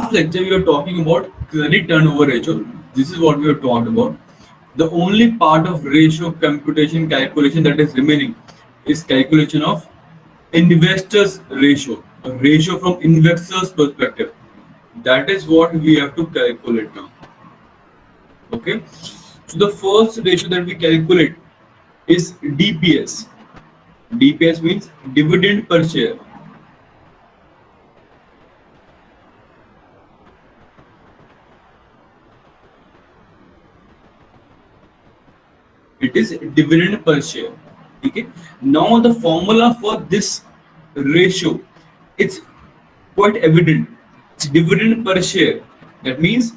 last lecture we were talking about credit turnover ratio. This is what we were talked about. The only part of ratio computation calculation that is remaining is calculation of investors ratio, a ratio from investors perspective. That is what we have to calculate now. Okay, so the first ratio that we calculate is DPS. DPS means dividend per share. It is dividend per share. Okay. Now the formula for this ratio, it's quite evident. It's dividend per share. That means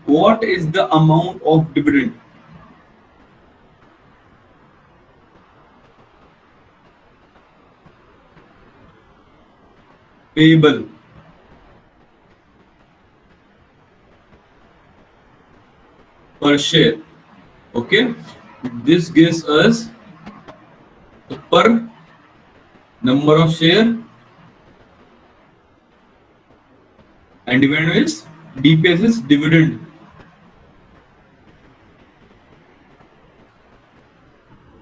what is the amount of dividend payable per share. Okay, this gives us the per number of share, and dividend is DPS is dividend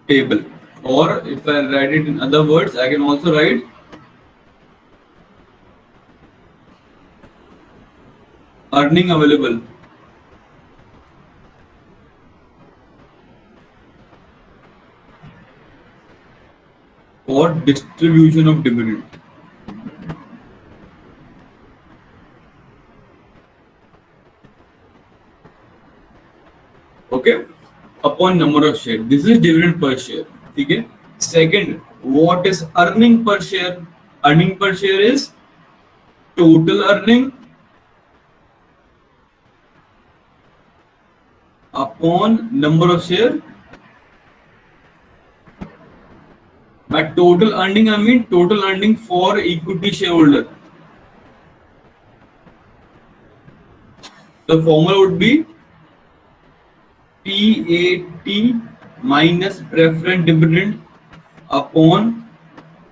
payable. Or if I write it in other words, I can also write earning available for distribution of dividend. Okay, upon number of share. This is dividend per share. Okay. Second, what is earning per share? Earning per share is total earning upon number of share. By total earning, I mean total earning for equity shareholder. The formula would be PAT minus preference dividend upon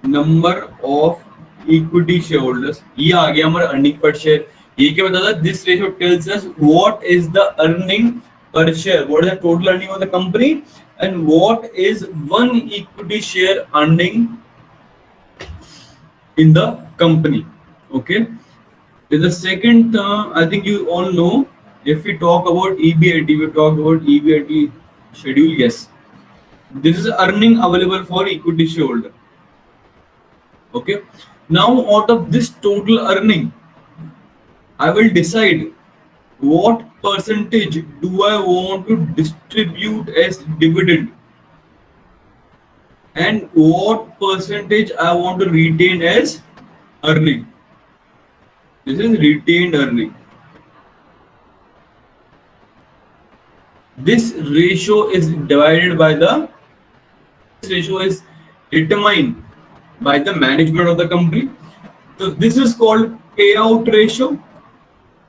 number of equity shareholders. ये आ गया हमारा earning per share. ये क्या बताता है? This ratio tells us what is the earning per share, what is the total earning of the company, and what is one equity share earning in the company. Okay. The second, I think you all know. If we talk about EBIT, we talk about EBIT schedule. Yes, this is earning available for equity shareholder. Okay. Now, out of this total earning, I will decide what percentage do I want to distribute as dividend, and what percentage I want to retain as earning. This is retained earning. This ratio is divided by the this ratio is determined by the management of the company. So this is called payout ratio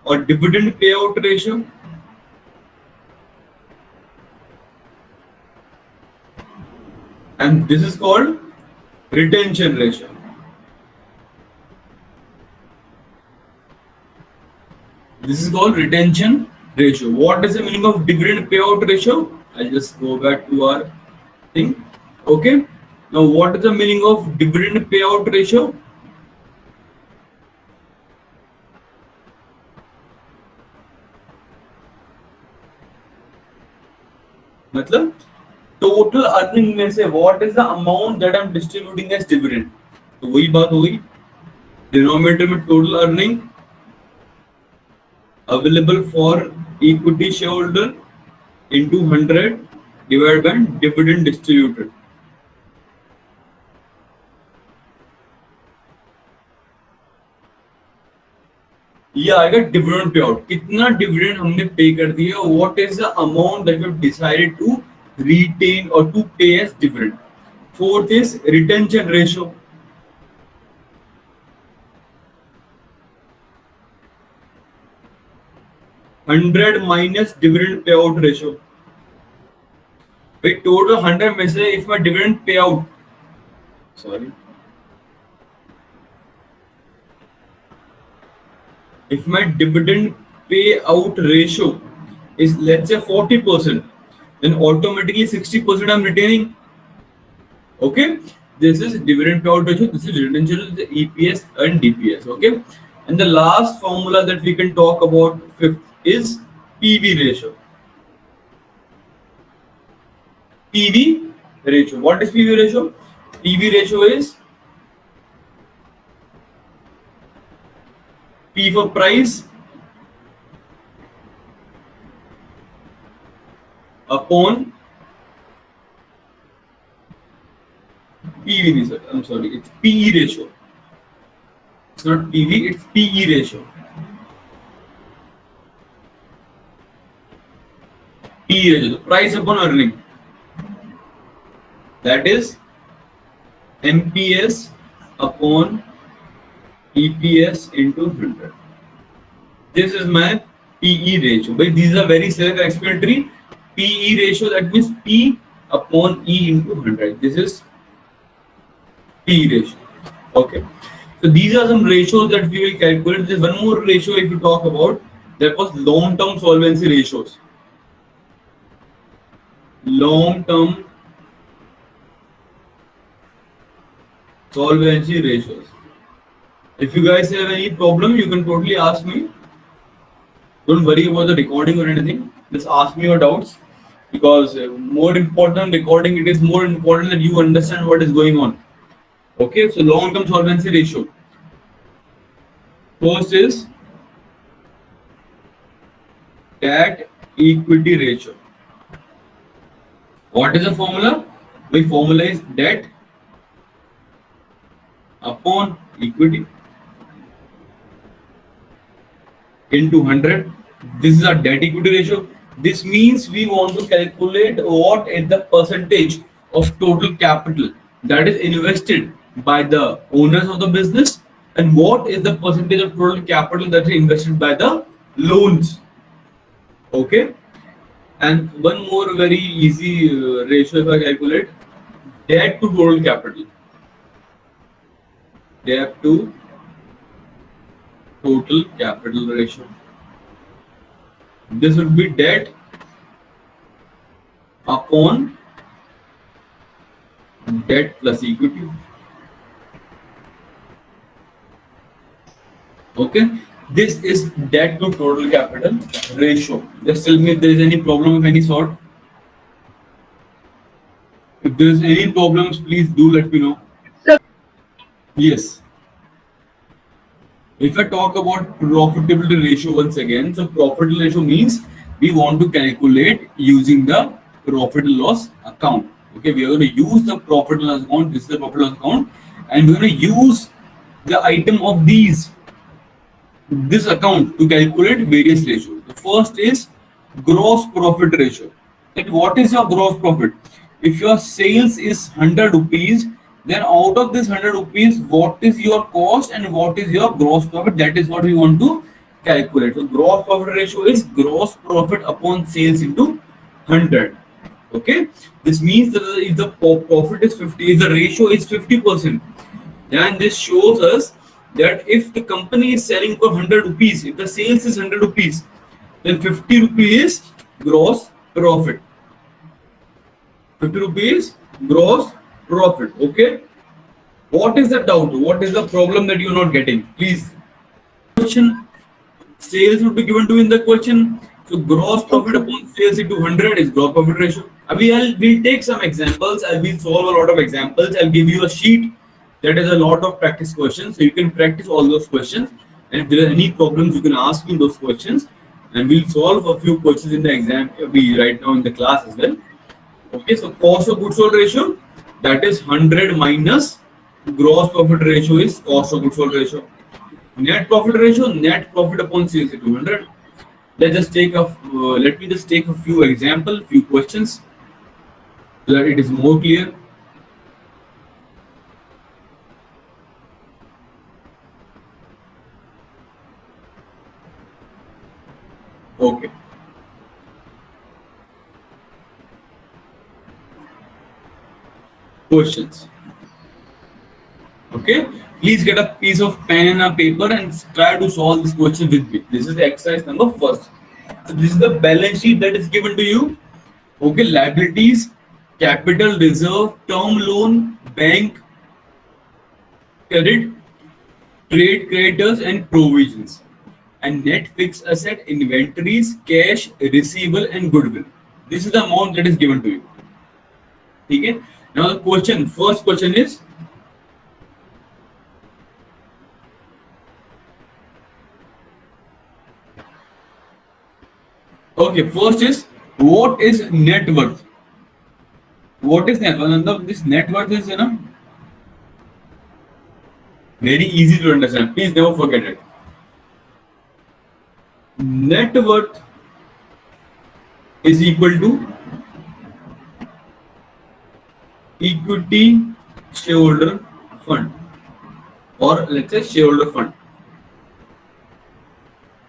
or dividend payout ratio. And this is called retention ratio. This is called retention ratio. What is the meaning of dividend payout ratio? I'll just go back to our thing. Okay. Now, what is the meaning of dividend payout ratio? मतलब total earning में से what is the amount that I'm distributing as dividend? तो वही बात हो गई. Denominator में total earning available for equity shareholder into 100 divided by dividend distributed. ये आएगा डिविडेंड पे आउट. कितना डिविडेंड हमने पे कर दिया, what is the amount that we have decided to retain or to pay as dividend. Fourth is retention ratio. $100 minus dividend payout ratio. भाई total 100 में से if my dividend payout, sorry, If my dividend payout ratio is, let's say, 40%, then automatically 60% I'm retaining. Okay, this is dividend payout ratio, this is return ratio, this is EPS and DPS. Okay, and the last formula that we can talk about fifth is PV ratio. PV ratio. What is PV ratio? PV ratio is P for price upon PV ratio. I'm sorry, it's PE ratio. It's not PV, it's PE ratio. PE ratio, the price upon earning. That is MPS upon EPS into 100. This is my PE ratio. But these are very self-explanatory. PE ratio, that means P upon E into 100. This is PE ratio. Okay. So these are some ratios that we will calculate. There's one more ratio if you talk about. That was long-term solvency ratios. Long-term solvency ratios. If you guys have any problem, you can totally ask me. Don't worry about the recording or anything. Just ask me your doubts, because more important than recording, it is more important that you understand what is going on. Okay, so long-term solvency ratio. First is debt equity ratio. What is the formula? My formula is debt upon equity into 100. This is our debt equity ratio. This means we want to calculate what is the percentage of total capital that is invested by the owners of the business, and what is the percentage of total capital that is invested by the loans. Okay, and one more very easy ratio if I calculate, debt to total capital. Debt to total capital ratio. This would be debt upon debt plus equity. Okay, this is debt to total capital ratio. Just tell me if there is any problem of any sort. If there is any problems, please do let me know. Yes. If I talk about profitability ratio once again, so profitability ratio means we want to calculate using the profit and loss account. Okay, we are going to use the profit and loss account. This is the profit and loss account, and we're going to use the item of this account to calculate various ratios. The first is gross profit ratio. That what is your gross profit? If your sales is 100 rupees, then out of this 100 rupees, what is your cost and what is your gross profit? That is what we want to calculate. So gross profit ratio is gross profit upon sales into 100. Okay, this means that if the profit is 50, if the ratio is 50%, and this shows us that if the company is selling for 100 rupees, if the sales is 100 rupees, then 50 rupees is gross profit. 50 rupees gross profit. Okay, what is the doubt? What is the problem that you are not getting? Please, question. Sales would be given to in the question. So gross profit upon sales into 100 is gross profit ratio. We'll take some examples. I will solve a lot of examples. I'll give you a sheet that is a lot of practice questions, so you can practice all those questions. And if there are any problems, you can ask me those questions, and we'll solve a few questions in the exam. We right now in the class as well. Okay, so cost of goods sold ratio, that is 100 minus gross profit ratio is cost of goods sold ratio. Net profit ratio, net profit upon sales is 200. Let me just take a few example, few questions, so that it is more clear. Okay. Questions. Okay, please get a piece of pen and a paper and try to solve this question with me. This is the exercise number first. So this is the balance sheet that is given to you. Okay, liabilities, capital reserve, term loan, bank credit, trade creditors, and provisions. And net fixed asset, inventories, cash, receivable, and goodwill. This is the amount that is given to you. Okay. Now the question, first question is, okay, first is what is net worth? What is net worth? And this net worth is, very easy to understand. Please never forget it. Net worth is equal to equity shareholder fund, or let's say shareholder fund.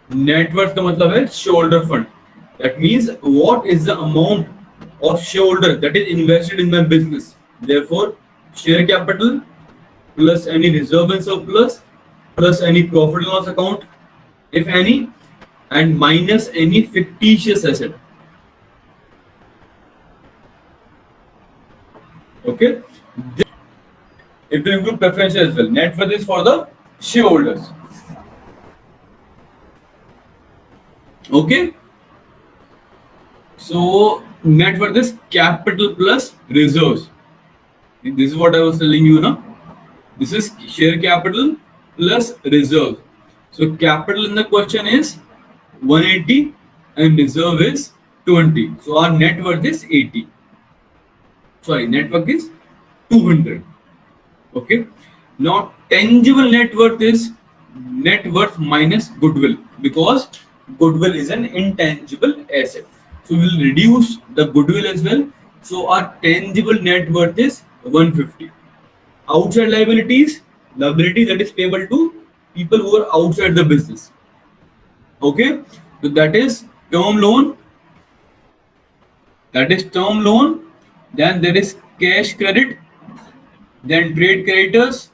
Net worth का मतलब है shareholder fund. That means what is the amount of shareholder that is invested in my business. Therefore, share capital plus any reserve and surplus plus any profit and loss account, if any, and minus any fictitious asset. Okay. It will include preferential as well. Net worth is for the shareholders. Okay. So net worth is capital plus reserves. This is what I was telling you now. This is share capital plus reserve. So capital in the question is 180 and reserve is 20. So our net worth is 80. Sorry, net worth is 200. Okay. Now tangible net worth is net worth minus goodwill, because goodwill is an intangible asset. So we will reduce the goodwill as well. So our tangible net worth is 150. Outside liabilities, liability that is payable to people who are outside the business. Okay, so that is term loan. That is term loan. Then there is cash credit. Then trade creditors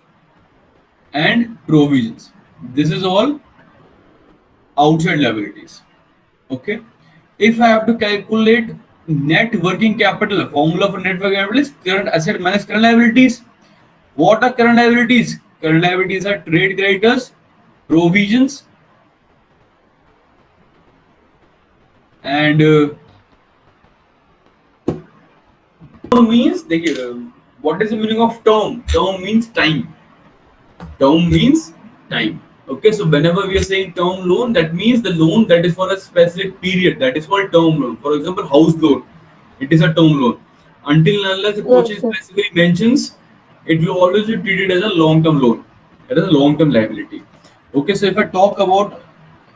and provisions. This is all outside liabilities. Okay. If I have to calculate net working capital, formula for net working capital is current asset minus current liabilities. What are current liabilities? Current liabilities are trade creditors, provisions, and term means what is the meaning of term? Term means time. Term means time. Okay, so whenever we are saying term loan, that means the loan that is for a specific period. That is called term loan. For example, house loan, it is a term loan. Until and unless the question specifically mentions, it will always be treated as a long-term loan. It is a long-term liability. Okay, so if I talk about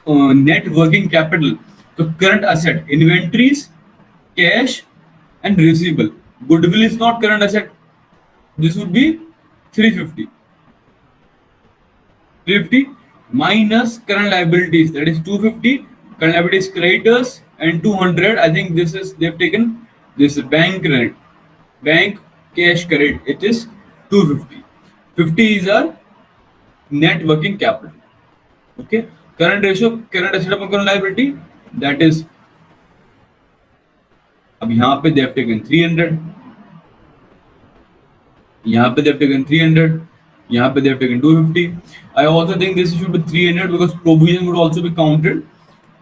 net working capital, so current asset, inventories, cash, and receivable. Goodwill is not current asset. This would be 350. 350 minus current liabilities, that is 250. Current liabilities creditors and 200. I think this is they've taken this bank credit, bank cash credit. It is 250. 50 is our net working capital. Okay, current ratio, current asset upon current liability, that is अब यहाँ पे they have taken 300, यहाँ पे they have taken 300, यहाँ पे they have taken 250. I also think this should be 300 because provision would also be counted,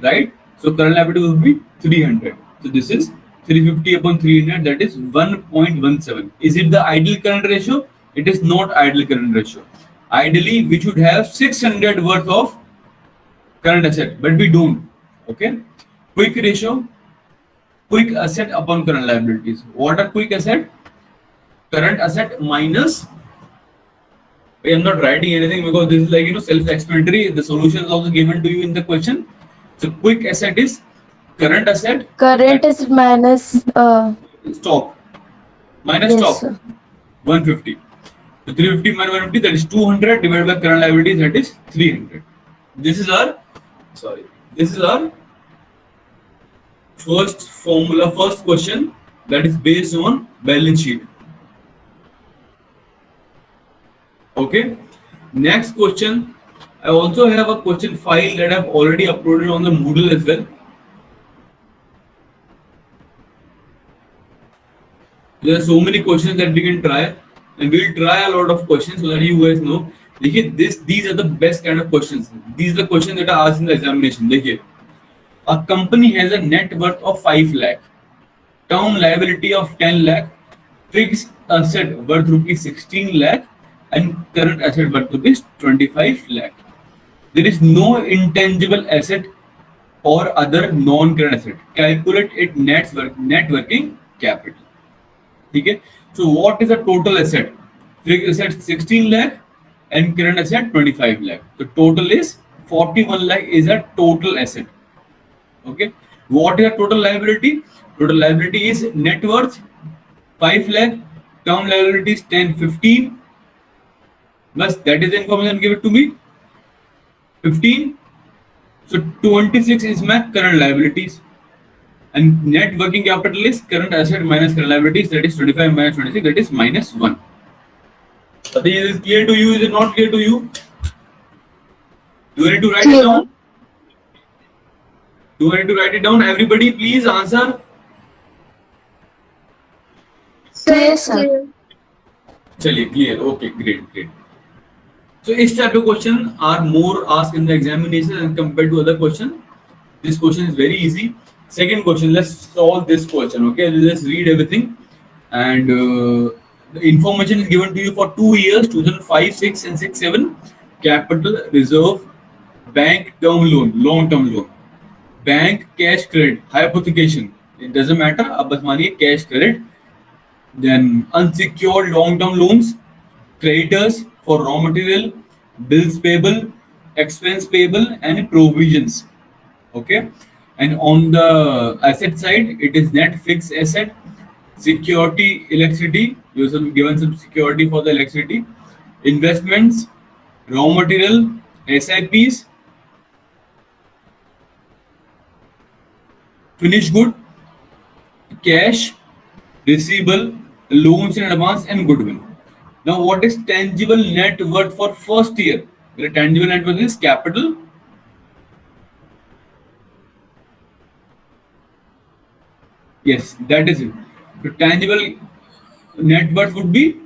right? So current liability would be 300. So this is 350 upon 300, that is 1.17. Is it the ideal current ratio? It is not ideal current ratio. Ideally, we should have 600 worth of current asset, but we don't. Okay. Quick ratio, quick asset upon current liabilities. What are quick asset? Current asset minus. I am not writing anything because this is like self-explanatory. The solution is also given to you in the question. So quick asset is current asset. Current is minus stock. Minus yes, stock. 150. So 350 minus 150, that is 200 divided by current liabilities, that is 300. This is our first formula, first question that is based on balance sheet. Okay. Okay. Next question. I also have a question file that I've already uploaded on the Moodle as well. There are so many questions that we can try, and we'll try a lot of questions so that you guys know. These are the best kind of questions. These are the questions that are asked in the examination. A company has a net worth of 5 lakh, term liability of 10 lakh, fixed asset worth rupees 16 lakh, and current asset worth rupees 25 lakh. There is no intangible asset or other non-current asset. Calculate it net working capital. Okay. So what is the total asset? Fixed asset 16 lakh and current asset 25 lakh. The total is 41 lakh is a total asset. Okay. What is the total liability? Total liability is net worth 5 lakh, term liabilities 10, 15. Bus that is the information give it to me. 15. So 26 is my current liabilities. And net working capital is current asset minus current liabilities, that is 25 minus 26, that is minus 1. But is it clear to you? Is it not clear to you? Do I need to write it down? Do I need to write it down? Everybody, please answer. Clear, sir. Chaliye, clear. Okay, great. So, this type of question are more asked in the examination and compared to other question. This question is very easy. Second question, let's solve this question. Okay, let's read everything. And the information is given to you for 2 years, 2005, 6 and 6, 7. Capital reserve, bank term loan, long term loan, bank cash credit, hypothecation. It doesn't matter. अब बस मानिए cash credit. Then unsecured long term loans, creditors for raw material, bills payable, expense payable, and provisions. Okay. And on the asset side, it is net fixed asset, security, electricity. You have given some security for the electricity, investments, raw material, SIPs, finished good, cash, receivable, loans in advance, and goodwill. Now, what is tangible net worth for first year? The tangible net worth is capital. Yes, that is it. So tangible net worth would be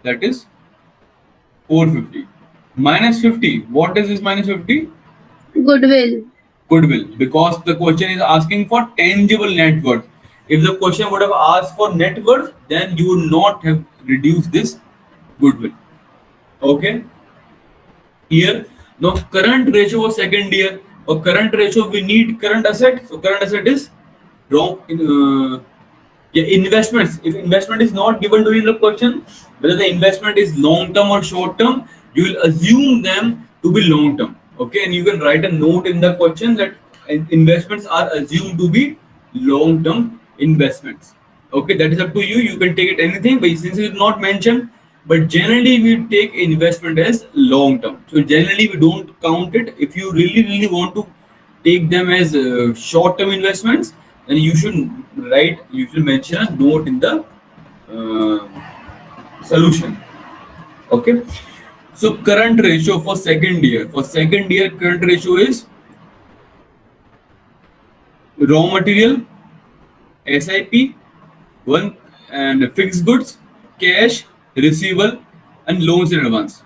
that is 450 minus 50. What is this minus 50? Goodwill. Goodwill, because the question is asking for tangible net worth. If the question would have asked for net worth, then you would not have reduced this goodwill. Okay. Here, now current ratio for second year or current ratio, we need current asset. So current asset is wrong. Investments. If investment is not given to you in the question, whether the investment is long term or short term, you will assume them to be long term. Okay, and you can write a note in the question that investments are assumed to be long term investments. Okay, that is up to you. You can take it anything, but since it is not mentioned, but generally we take investment as long term. So generally we don't count it. If you really want to take them as short term investments, then you should mention a note in the solution. Okay. So current ratio for second year. For second year, current ratio is raw material, SIP, one, and fixed goods, cash, receivable, and loans in advance.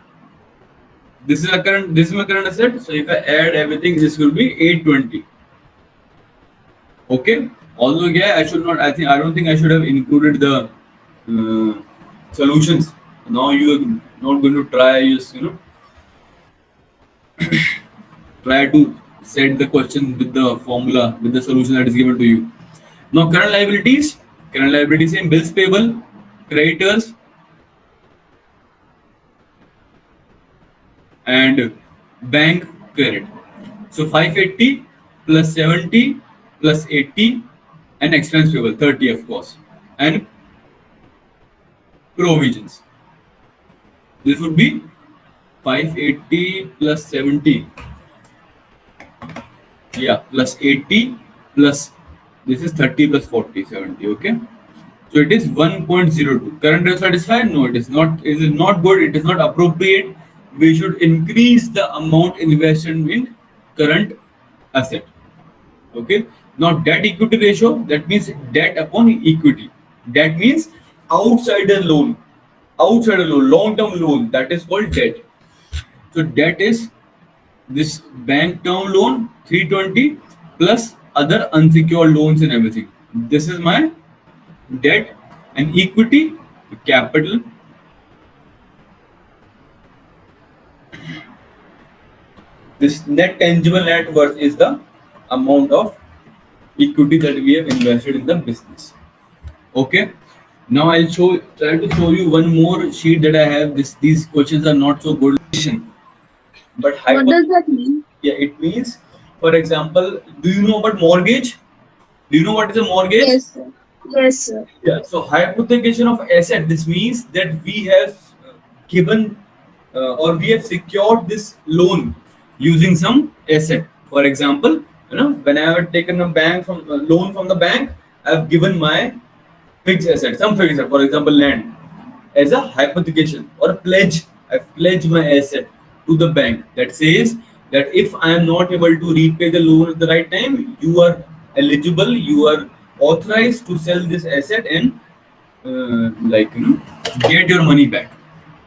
This is my current asset. So if I add everything, this will be 820. Okay. Although yeah, I don't think I should have included the solutions. Now you are not going to try just try to set the question with the formula with the solution that is given to you. Now current liabilities in bills payable, creditors, and bank credit. So 580 plus 70 plus 80 and expense payable 30 of course, and provisions. This would be 580 plus 70. Yeah, plus 80 plus This is 30 plus 40, 70. Okay. So it is 1.02. Current ratio satisfied? No, it is not. It is not good. It is not appropriate. We should increase the amount invested in current asset. Okay. Now debt equity ratio, that means debt upon equity. That means outside a loan, long term loan, that is called debt. So debt is this bank term loan 320 plus other unsecured loans and everything. This is my debt, and equity capital. This net tangible net worth is the amount of equity that we have invested in the business. Okay. Now I'll try to show you one more sheet that I have. These questions are not so good, but What does that mean? yeah, it means, for example, do you know about mortgage? Do you know what is a mortgage? Yes, sir. Yes, sir. Yeah. So hypothecation of asset. This means that we have given or we have secured this loan using some asset. For example, when I have taken a bank from a loan from the bank, I have given my fixed asset, some fixed asset, for example, land, as a hypothecation or a pledge. I pledge my asset to the bank that says that if I am not able to repay the loan at the right time, you are eligible, you are authorized to sell this asset and get your money back.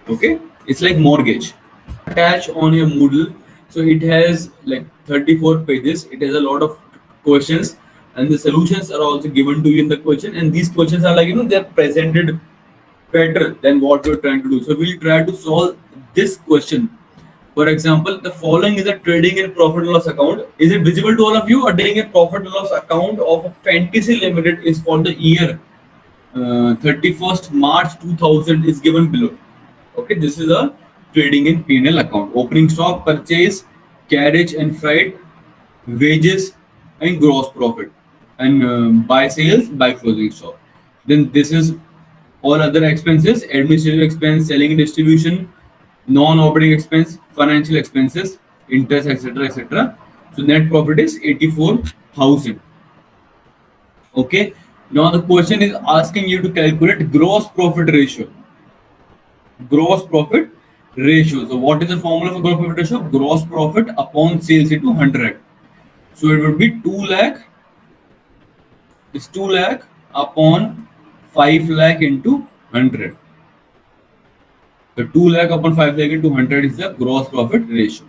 Okay, it's like mortgage. Attach on your Moodle. So it has like 34 pages. It has a lot of questions, and the solutions are also given to you in the question. And these questions are like they're presented better than what we're trying to do. So we'll try to solve this question. For example, the following is a trading and profit and loss account. Is it visible to all of you? A trading and profit and loss account of a Fantasy Limited is for the year 31st March 2000 is given below. Okay, this is a trading in P&L account. Opening stock, purchase, carriage and freight, wages and gross profit, and buy sales, buy closing stock. Then this is all other expenses: administrative expense, selling and distribution, non-operating expense, financial expenses, interest, etc., etc. So net profit is 84,000. Okay. Now the question is asking you to calculate gross profit ratio. Gross profit ratio. So what is the formula for gross profit ratio? Gross profit upon sales into 100. So it would be 2 lakh. It's 2 lakh upon 5 lakh into 100. So 2 lakh upon 5 lakh into 100 is the gross profit ratio.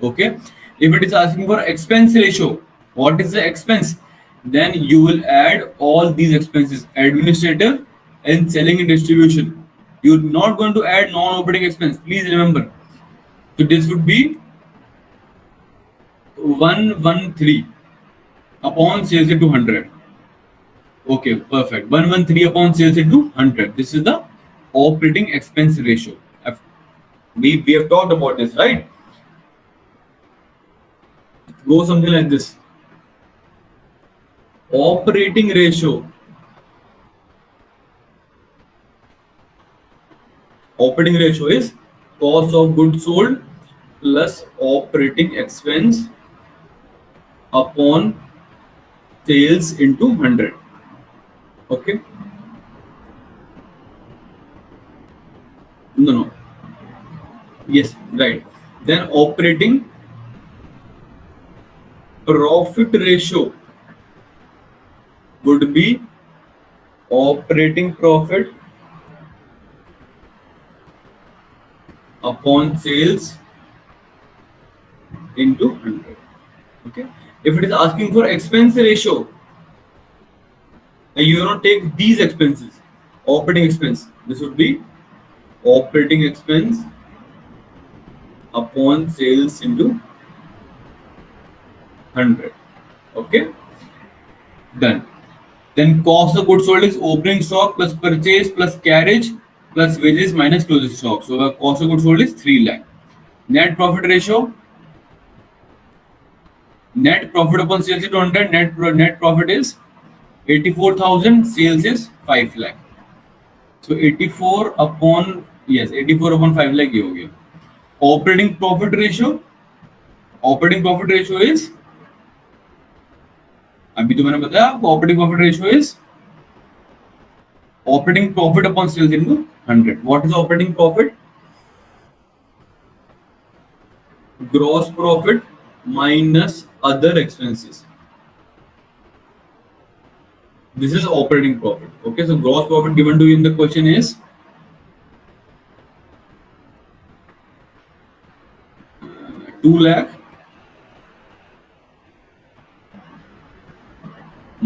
Okay. If it is asking for expense ratio, what is the expense? Then you will add all these expenses: administrative and selling and distribution. You're not going to add non-operating expense. Please remember. So this would be 113 upon sales into 100. Okay, perfect. 113 upon sales into 100. This is the operating expense ratio. We have talked about this, right? Go something like this. Operating ratio. Operating ratio is cost of goods sold plus operating expense upon sales into 100. Okay. No. Yes, right. Then operating profit ratio would be operating profit upon sales into 100. Okay. If it is asking for expense ratio, you don't take these expenses. Operating expense. This would be operating expense upon sales into 100. Okay. Done. Then cost of goods sold is opening stock plus purchase plus carriage plus wages minus closing stock. So the cost of goods sold is 3 lakh. Net profit ratio. Net profit upon sales is 200. Net profit is 84,000. Sales is 5 lakh. So 84 upon 5 lakh ये हो गया. Operating profit ratio. Operating profit ratio is अभी तो मैंने बताया आपको operating profit ratio is operating profit upon sales into 100. What is operating profit? Gross profit minus other expenses. This is operating profit. Okay, so gross profit given to you in the question is 2 lakh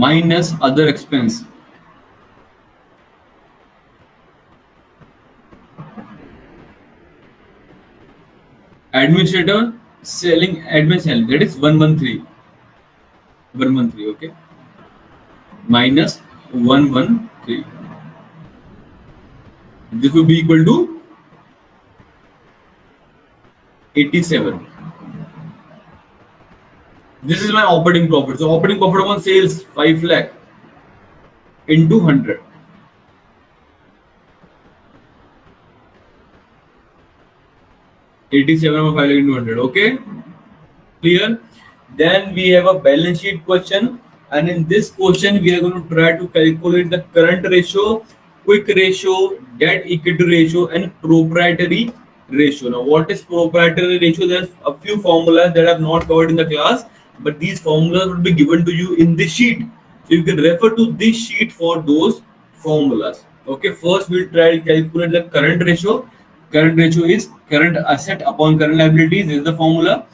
minus other expense. Administrator selling admin selling, that is 113. 113, okay, minus 113. This will be equal to 87. This is my operating profit. So operating profit on sales 5 lakh into 100. 87 of 5 lakh into 100. Okay, clear? Then we have a balance sheet question, and in this question we are going to try to calculate the current ratio, quick ratio, debt equity ratio, and proprietary ratio. Now, what is proprietary ratio? There's a few formulas that are not covered in the class, but these formulas will be given to you in this sheet. So you can refer to this sheet for those formulas. Okay, first we'll try to calculate the current ratio. Current ratio is current asset upon current liabilities. This is the formula.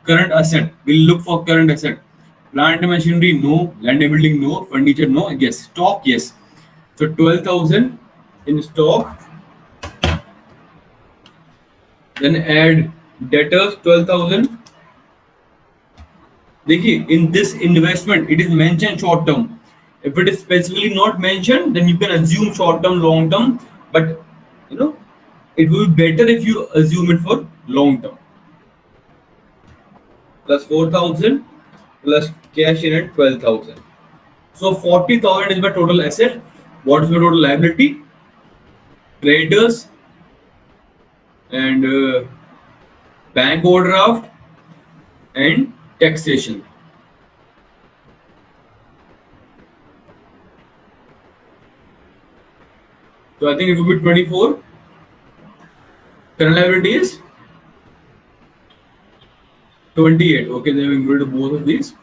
Current asset, we'll look for current asset. Plant and machinery, no. Land and building, no. Furniture, no. Yes. Stock, yes. So 12,000 in stock. Then add debtors 12,000. देखिए, in this investment, it is mentioned short term. If it is specifically not mentioned, then you can assume short term, long term. But you know, it will be better if you assume it for long term. Plus 4,000 plus cash in at 12,000. So 40,000 is my total asset. What is my total liability? Creditors and bank overdraft and taxation. So I think it will be 24. Current liability is 28. Okay, they have included both of these.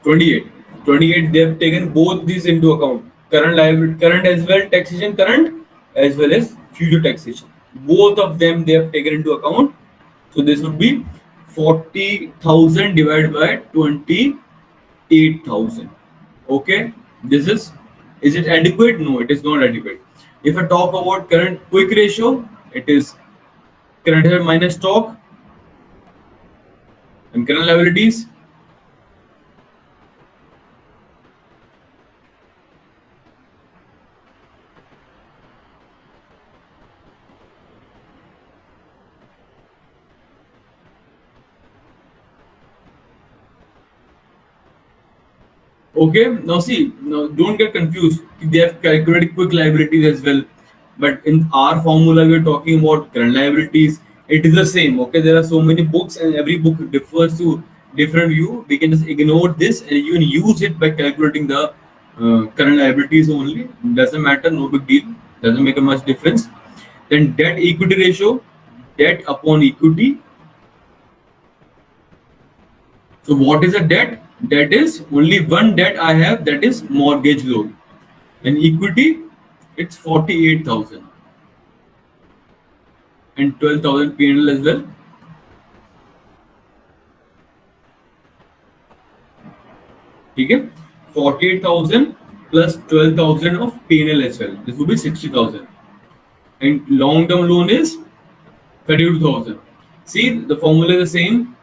28. 28, they have taken both these into account. Current liability, current as well, taxation current as well as future taxation. Both of them they have taken into account. So this would be 40,000 divided by 28,000. Okay, this is it adequate? No, it is not adequate. If I talk about current quick ratio, it is current asset minus stock and current liabilities. Okay, now see, now don't get confused. They have calculated quick liabilities as well, but in our formula we are talking about current liabilities. It is the same. Okay, there are so many books, and every book differs to different view. We can just ignore this, and you can use it by calculating the current liabilities only. Doesn't matter, no big deal. Doesn't make a much difference. Then debt equity ratio, debt upon equity. So what is a debt? Debt is only one debt I have, that is mortgage loan. And equity, it's 48,000 and 12,000 P&L as well. Okay, 48,000 plus 12,000 of P&L as well. This would be 60,000. And long-term loan is 32,000. See, the formula is the same.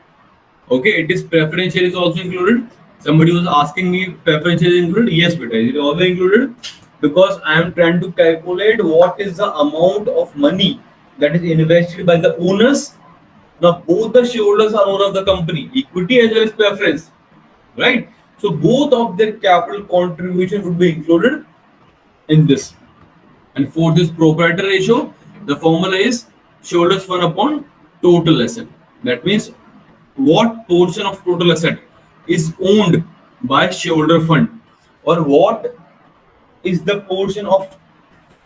Okay, it is preferential is also included. Somebody was asking me preferential is included. Yes, beta, it is also included because I am trying to calculate what is the amount of money that is invested by the owners. Now, both the shareholders are owner of the company, equity as well as preference, right? So, both of their capital contribution would be included in this. And for this proprietary ratio, the formula is shareholders fund upon total asset. That means what portion of total asset is owned by shareholder fund, or what is the portion of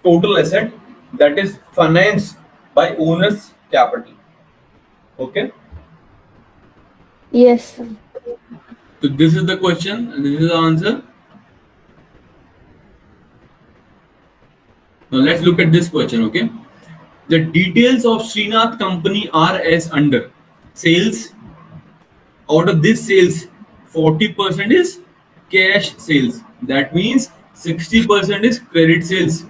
total asset that is financed by owner's capital. Okay, Yes, sir. so this is the question and this is the answer. Now let's look at this question. Okay, the details of Srinath company are as under: sales. Out of this sales, 40% is cash sales. That means 60% is credit sales.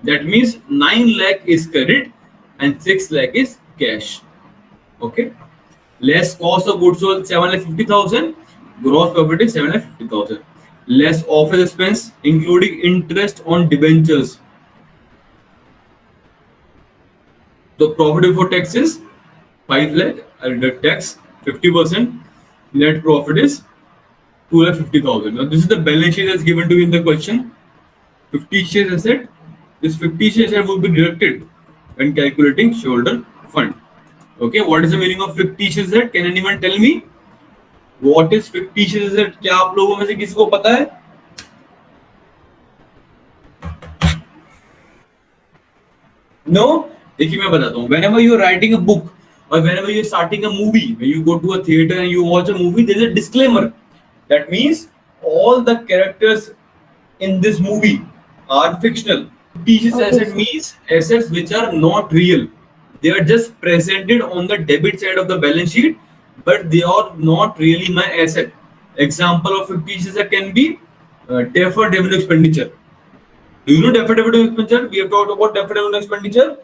That means 9 lakh is credit and 6 lakh is cash. Okay. Less cost of goods sold 750,000. Gross profit is 750,000. Less office expense including interest on debentures. The profit before tax is 5 lakh. The tax 50%. Net profit is 250,000. Now this is the balance sheet that's given to you in the question. 50 shares asset. This 50 shares asset will be deducted when calculating shareholder fund. Okay, what is the meaning of 50 shares asset? Can anyone tell me what is 50 shares asset? क्या आप लोगों में से किसी को पता है? No? देखिए मैं बताता हूँ. Whenever you are writing a book or whenever you are starting a movie, when you go to a theater and you watch a movie, there is a disclaimer. That means all the characters in this movie are fictional. Fictitious Okay, asset sir. means assets which are not real. They are just presented on the debit side of the balance sheet, but they are not really my asset. Example of fictitious asset can be deferred revenue expenditure. Do you know deferred revenue expenditure? We have talked about deferred revenue expenditure.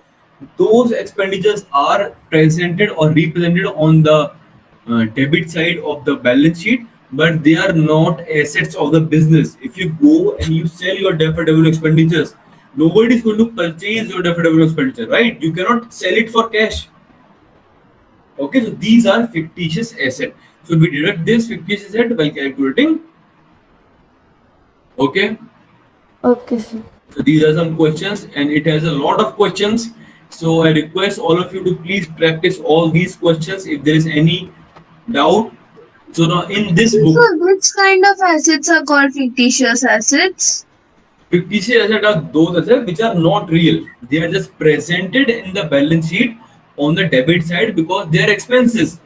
Those expenditures are presented or represented on the debit side of the balance sheet, but they are not assets of the business. If you go and you sell your deferred revenue expenditures, nobody is going to purchase your deferred revenue expenditure, right? You cannot sell it for cash. Okay, so these are fictitious asset. So we deduct this fictitious asset while calculating. Okay. Okay, sir. So these are some questions, and it has a lot of questions. So I request all of you to please practice all these questions if there is any doubt. So now in this So, book, which kind of assets are called fictitious assets? fictitious assets are those assets which are not real. They are just presented in the balance sheet on the debit side because they are expenses.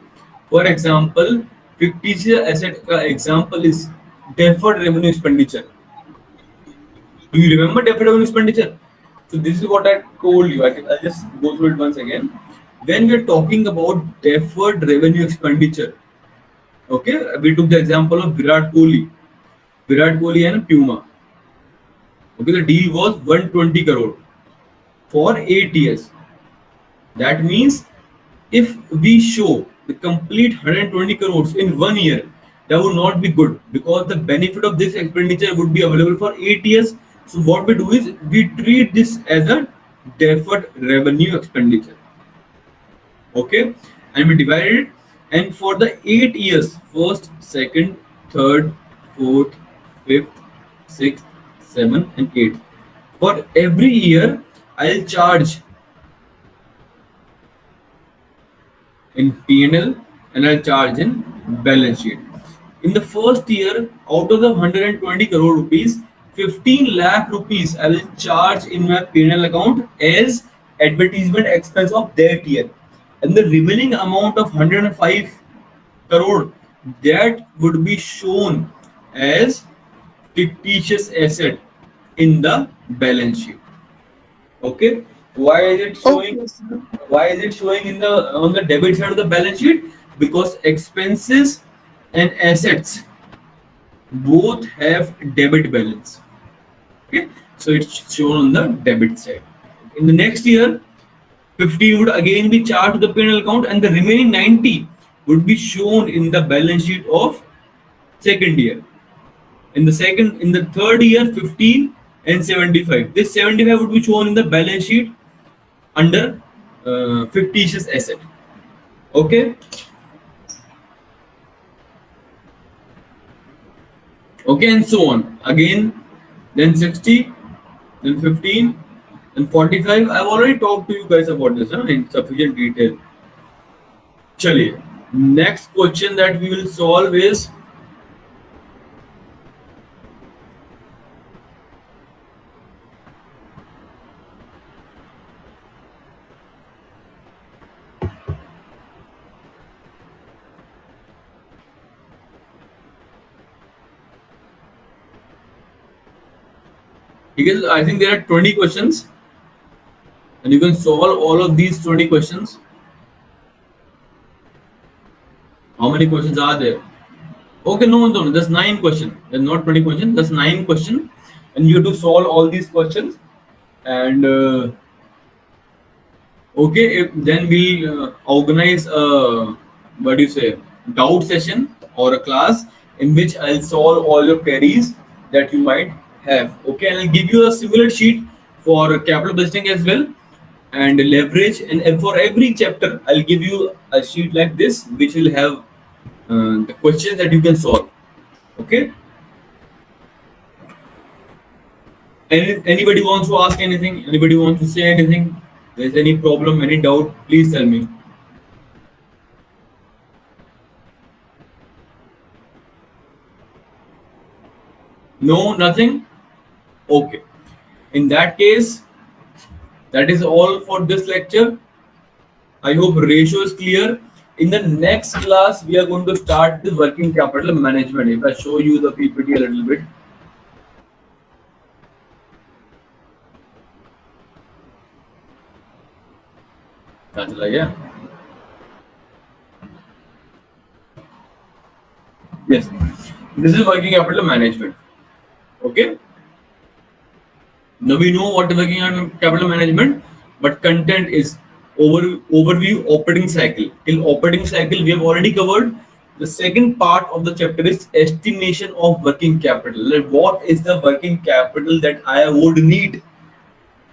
For example, fictitious asset example is deferred revenue expenditure. Do you remember deferred revenue expenditure? So this is what I told you. I'll just go through it once again. When we're talking about deferred revenue expenditure, okay, we took the example of Virat Kohli and Puma. Okay, the deal was 120 crore for 8 years. That means if we show the complete 120 crores in 1 year, that would not be good because the benefit of this expenditure would be available for 8 years. So what we do is we treat this as a deferred revenue expenditure. Okay, and we divide it, and for the 8 years, first, second, third, fourth, fifth, sixth, seventh, and eighth. For every year, I'll charge in P&L and I'll charge in balance sheet. In the first year, out of the 120 crore rupees, 15 lakh rupees I will charge in my P&L account as advertisement expense of that year. And the remaining amount of 105 crore, that would be shown as fictitious asset in the balance sheet. Okay, why is it showing? Okay, sir. Why is it showing in the on the debit side of the balance sheet? Because expenses and assets both have debit balance. Okay, so it's shown on the debit side. In the next year, 50 would again be charged to the P&L account, and the remaining 90 would be shown in the balance sheet of second year. In the third year, 15 and 75. This 75 would be shown in the balance sheet under fictitious asset. Okay. Okay, and so on. Again, then 60, then 15, then 45. I've already talked to you guys about this in sufficient detail. Chaliye. Next question that we will solve is Because I think there are 20 questions, and you can solve all of these 20 questions. How many questions are there? Okay, no, there's 9 questions. There's not 20 questions. There's 9 questions, and you have to solve all these questions. And okay, then we'll organize a, what do you say, doubt session or a class in which I'll solve all your queries that you might have. Okay, and I'll give you a similar sheet for capital budgeting as well, and leverage. And for every chapter, I'll give you a sheet like this, which will have the questions that you can solve. Okay. Anybody wants to ask anything? Anybody wants to say anything? There's any problem, any doubt? Please tell me. No, nothing? Okay. In that case, that is all for this lecture. I hope ratio is clear. In the next class, we are going to start the working capital management. If I show you the PPT a little bit. Yeah. Yes. This is working capital management. Okay. Now we know what working capital management, but content is overview operating cycle. Till operating cycle, we have already covered. The second part of the chapter is estimation of working capital. Like what is the working capital that I would need?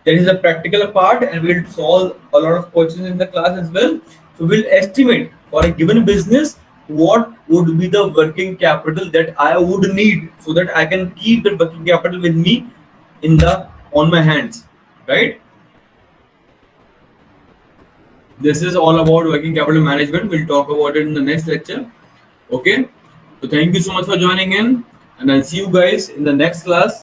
There is a practical part, and we'll solve a lot of questions in the class as well. So we'll estimate for a given business what would be the working capital that I would need so that I can keep the working capital with me in the on my hands, right? This is all about working capital management. We'll talk about it in the next lecture. Okay. So thank you so much for joining in, and I'll see you guys in the next class.